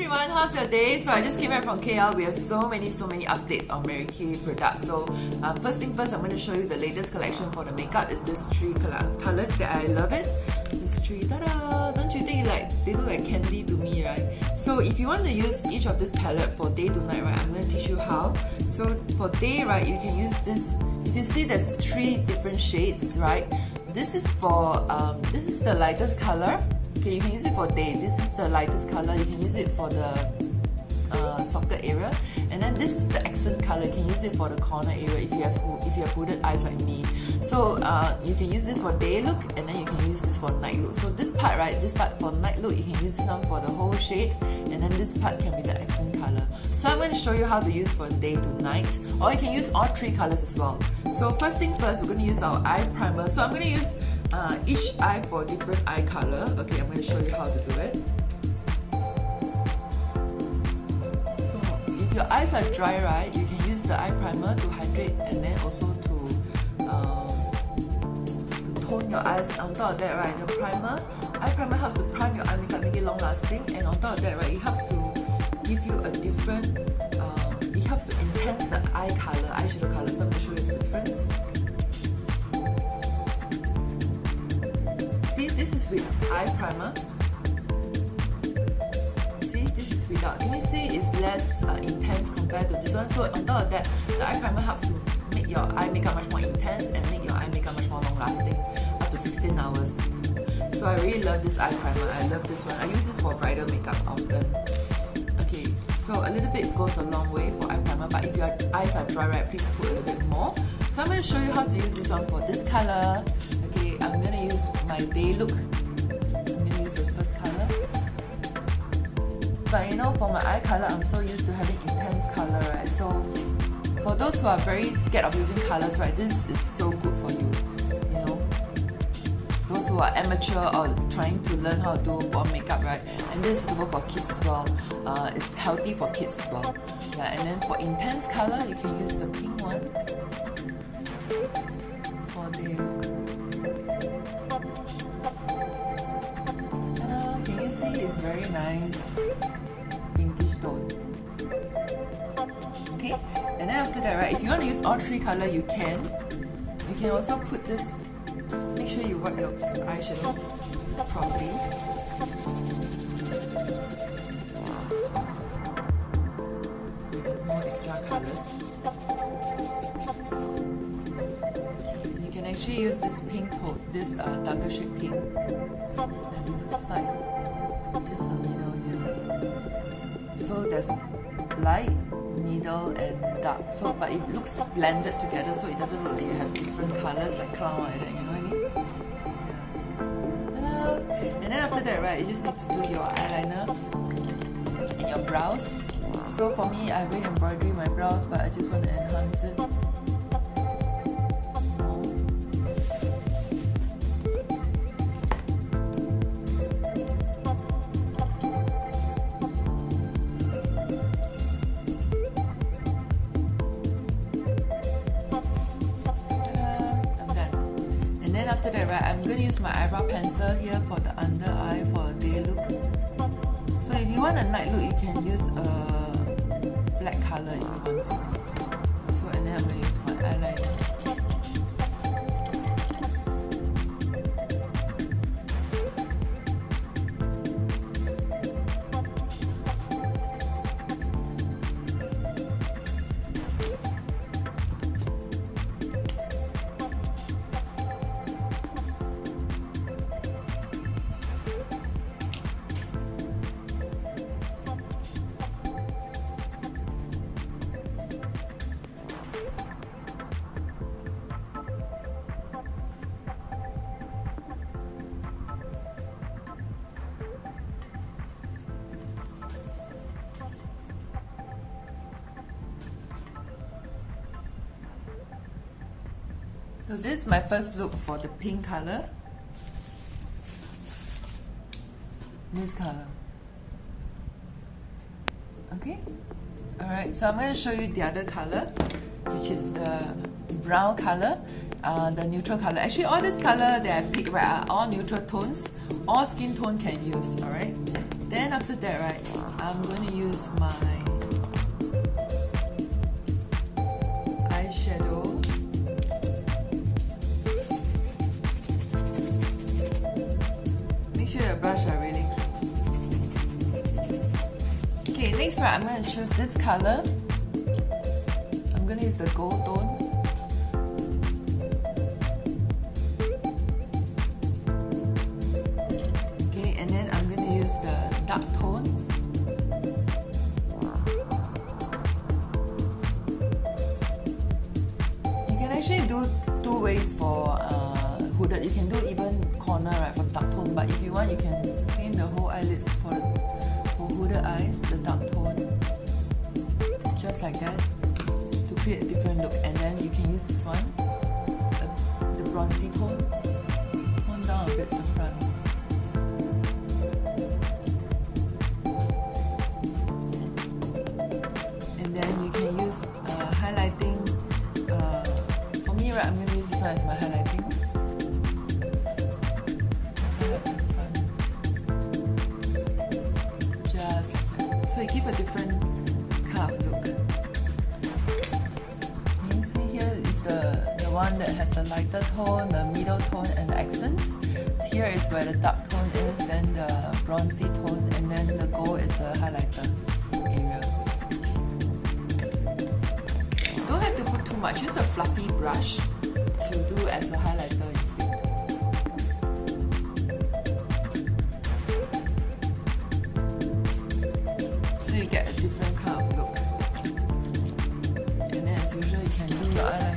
everyone, how's your day? So I just came back from KL. We have so many updates on Mary Kay products. So first thing first, I'm going to show you the latest collection for the makeup. Is this three colors that I love it. These three, ta-da! Don't you think they look like candy to me, right? So if you want to use each of this palette for day to night, right, I'm going to teach you how. So for day, right, you can use this. If you see there's three different shades, right? This is for this is the lightest color. Okay, you can use it for day. This is the lightest color. You can use it for the socket area, and then this is the accent color. You can use it for the corner area if you have hooded eyes like me. So you can use this for day look, and then you can use this for night look. So this part, right, this part for night look, you can use this one for the whole shade, and then this part can be the accent color. So I'm going to show you how to use for day to night, or you can use all three colors as well. So first thing first, we're going to use our eye primer. So I'm going to use each eye for different eye color. Okay, I'm going to show you how to do it. So if your eyes are dry, right, you can use the eye primer to hydrate, and then also to tone your eyes. On top of that, right, the eye primer helps to prime your eye makeup, make it long lasting, and on top of that, right, it helps to give you a different, it helps to enhance the eyeshadow color. So I'm going to show you the difference. See, this is with eye primer. See, this is without. Can you see it's less intense compared to this one? So on top of that, the eye primer helps to make your eye makeup much more intense and make your eye makeup much more long lasting, up to 16 hours. So I really love this eye primer. I love this one. I use this for bridal makeup often. Okay, so a little bit goes a long way for eye primer, but if your eyes are dry, right, please put a little bit more. So I'm going to show you how to use this one for this color. Okay, I'm going to use my day look. I'm going to use the first color. But you know, for my eye color, I'm so used to having intense color, right? So for those who are very scared of using colors, right, this is so good for you. You know, those who are amateur or trying to learn how to do bomb makeup, right? And this is suitable for kids as well. It's healthy for kids as well. Yeah, and then for intense color, you can use the pink one for day look. Can you see it's very nice pinkish tone? Okay, and then after that, right, if you want to use all three color, you can. You can also put this. Make sure you wipe your eyeshadow properly. Okay, there's more extra colors. You can actually use this pink tone, this darker shade pink, and this side, just the middle here. So there's light, middle, and dark. So, but it looks blended together, so it doesn't look like you have different colors like clown like that. You know what I mean? Yeah. Ta-da! And then after that, right, you just need to do your eyeliner and your brows. So for me, I really embroidery my brows, but I just want to enhance it. Then after that, right, I'm going to use my eyebrow pencil here for the under eye for a day look. So if you want a night look, you can use a black color if you want to. So and then I'm going to use my eyeliner. So this is my first look for the pink color. This color. Okay? Alright, so I'm going to show you the other color, which is the brown color, the neutral color. Actually, all this color that I picked, right, are all neutral tones. All skin tone can use, alright? Then then after that, right, I'm going to use my eyeshadow. Make sure your brush are really clean. Okay, next, right, I'm going to choose this color. I'm going to use the gold tone. The dark tone. You can actually do two ways for hooded. You can do even corner, right, for dark tone, but if you want, you can clean the whole eyelids for hooded eyes, the dark tone, just like that, to create a different look. And then you can use this one, the bronzy tone, tone down a bit the front. Highlighting, for me, right, I'm going to use this one as my highlighting. Highlight the front, just like that. So it gives a different kind of look. You can see here is the one that has the lighter tone, the middle tone, and the accents. Here is where the dark tone is, then the bronzy tone, and then the gold is the highlighter area. Much. Use a fluffy brush to do as a highlighter instead. So you get a different kind of look. And then as usual, you can do your eyeliner.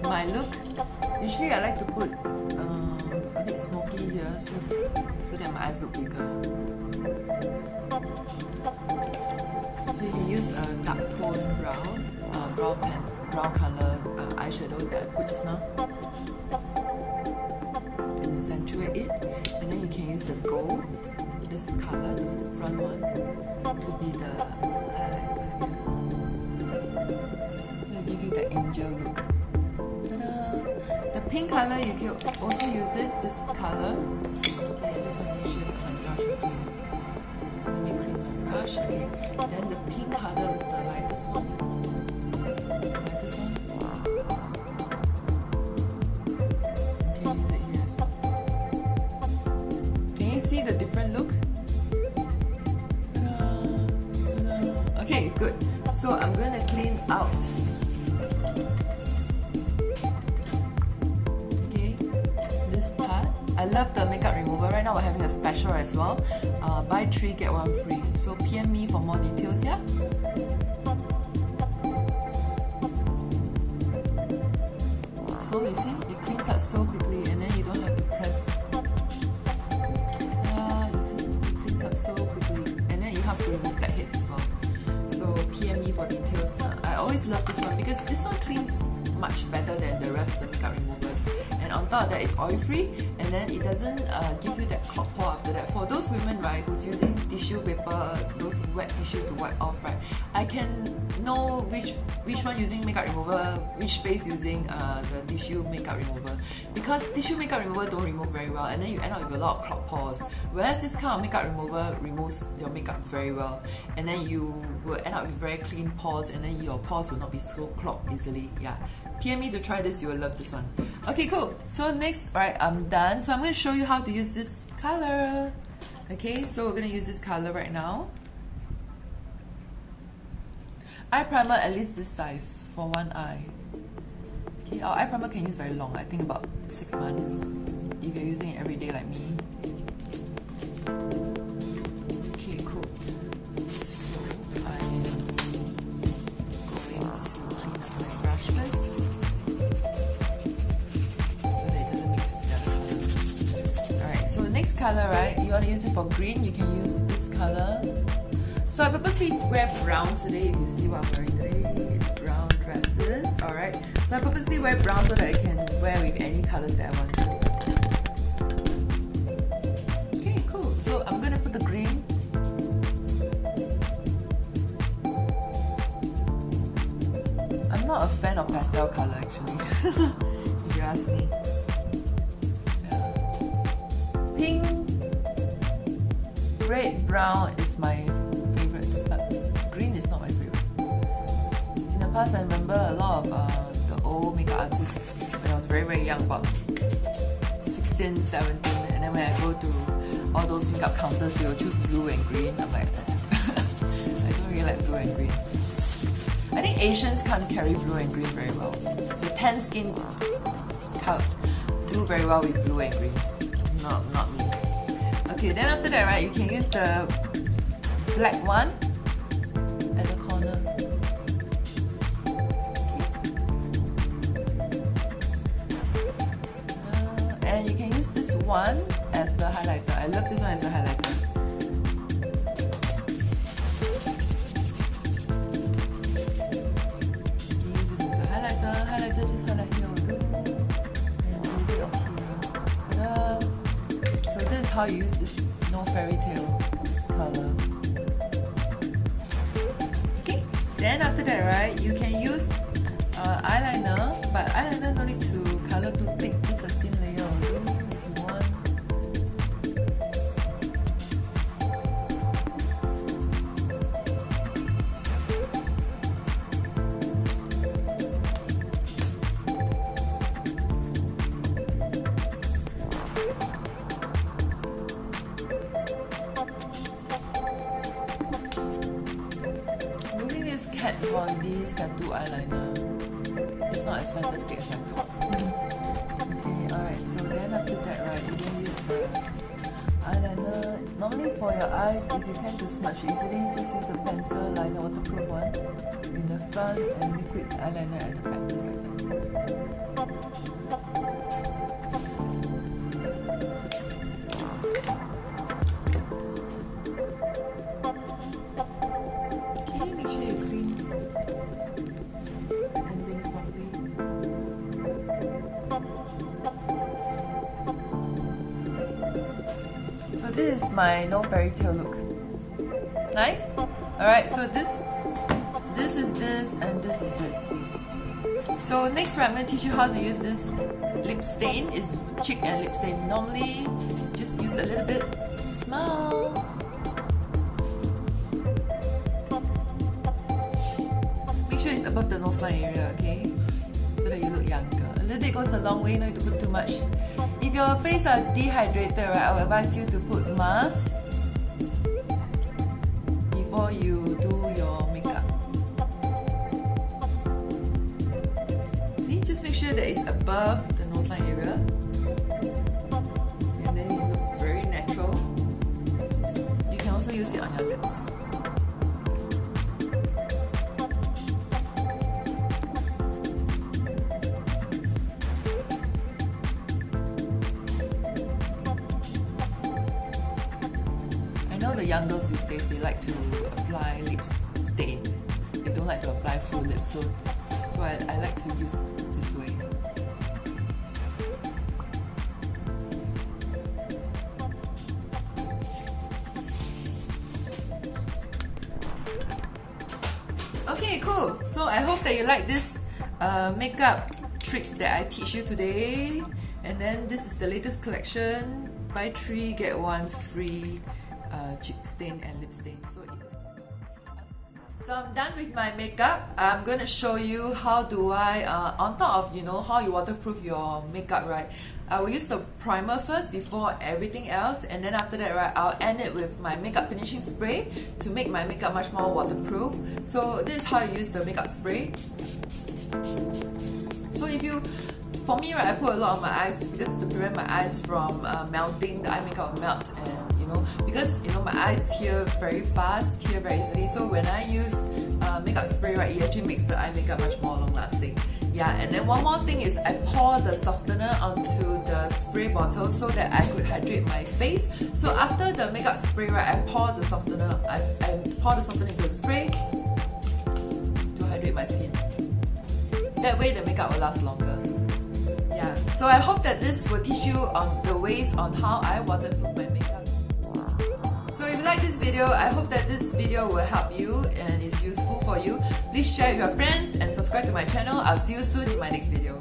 My look, usually I like to put a bit smoky here so that my eyes look bigger. So you can use a dark tone brown color eyeshadow that I put just now and accentuate it. And then you can use the gold, this color, the front one, to be the highlighter here. It'll give you the angel look. The pink color, you can also use it, this color. Okay, I just want to share my brush with you. Let me clean my brush. Okay, then the pink color, the lightest one. You can use it here as well. Can you see the different look? Okay, good. So I'm going to clean out part. I love the makeup remover. Right now we're having a special as well. Buy 3 get 1 free. So PM me for more details, yeah? So you see, it cleans up so quickly and then you don't have to press. You see, it cleans up so quickly and then it helps to remove blackheads as well. So PM me for details. I always love this one because this one cleans much better than the rest of the makeup removers. And on top of that, it's oil free, and then it doesn't give you that clog pore after that. For those women, right, who's using tissue paper, those wet tissue to wipe off, right, I can know which one using makeup remover, which face using the tissue makeup remover, because tissue makeup remover don't remove very well, and then you end up with a lot of clog pores. Whereas this kind of makeup remover removes your makeup very well, and then you will end up with very clean pores, and then your pores will not be so clogged easily. Yeah. PM me to try this, you will love this one. Okay, cool. So next, right, I'm done. So I'm going to show you how to use this color. Okay, so we're going to use this color right now. Eye primer at least this size for one eye. Okay, our eye primer can use very long, I think about 6 months. If you're using it every day like me. Okay, cool. So I am going to clean up my brush first. So that it doesn't mix with the other color. color, right? You want to use it for green, you can use this color. So I purposely wear brown today. If you see what I'm wearing today, it's brown dresses. Alright. So I purposely wear brown so that I can wear with any colors that I want to. Okay, cool. So I'm gonna put the green. I'm not a fan of pastel color actually, if you ask me. Yeah. Pink, red, brown is my favorite, but green is not my favorite. In the past, I remember a lot of the old makeup artists when I was very, very young, about 16, 17, and then when I go to all those makeup counters, they will choose blue and green. I'm like, I don't really like blue and green. I think Asians can't carry blue and green very well. The tan skin can't do very well with blue and greens. Not me. Okay, then after that, right, you can use the black one at the corner. Okay. And you can use this one as the highlighter. I love this one as the highlighter. Just highlight here and a little bit of here. Ta-da! So this is how you use this no fairytale color. Okay, then after that, right, you can use eyeliner, but eyeliner no need to color too thick, just a thin layer of it if you want. Kat Von D's tattoo eyeliner. It's not as fantastic as I thought. Okay, alright, so then after that, right, you can use the eyeliner. Normally for your eyes, if you tend to smudge easily, just use a pencil liner, waterproof one, in the front and liquid eyeliner at the back, just like that. This is my no fairytale look. Nice? Alright, so this is this and this is this. So next, right, I'm going to teach you how to use this lip stain. It's cheek and lip stain. Normally, just use a little bit. Smile. Make sure it's above the nose line area, okay? So that you look younger. A little bit goes a long way, no need to put too much. If your face are dehydrated, right, I would advise you to put mask before you do your makeup. See, just make sure that it's above the nose line area, and then you look very natural. You can also use it on your lips. The young girls these days, they like to apply lip stain. They don't like to apply full lips, so I like to use this way. Okay, cool. So I hope that you like this makeup tricks that I teach you today. And then this is the latest collection. Buy 3 get 1 free. Cheek stain and lip stain. So I'm done with my makeup. I'm going to show you how do I, on top of, you know, how you waterproof your makeup, right? I will use the primer first before everything else, and then after that, right, I'll end it with my makeup finishing spray to make my makeup much more waterproof. So this is how you use the makeup spray. So if you, for me, right, I put a lot on my eyes because to prevent my eyes from melting, the eye makeup will melt, and because my eyes tear very fast, tear very easily. So when I use makeup spray, right, it actually makes the eye makeup much more long lasting. Yeah, and then one more thing is I pour the softener onto the spray bottle so that I could hydrate my face. So after the makeup spray, right, I pour the softener. I pour the softener into the spray to hydrate my skin. That way the makeup will last longer. Yeah, so I hope that this will teach you on the ways on how I waterproof my makeup. So if you like this video, I hope that this video will help you and is useful for you. Please share with your friends and subscribe to my channel. I'll see you soon in my next video.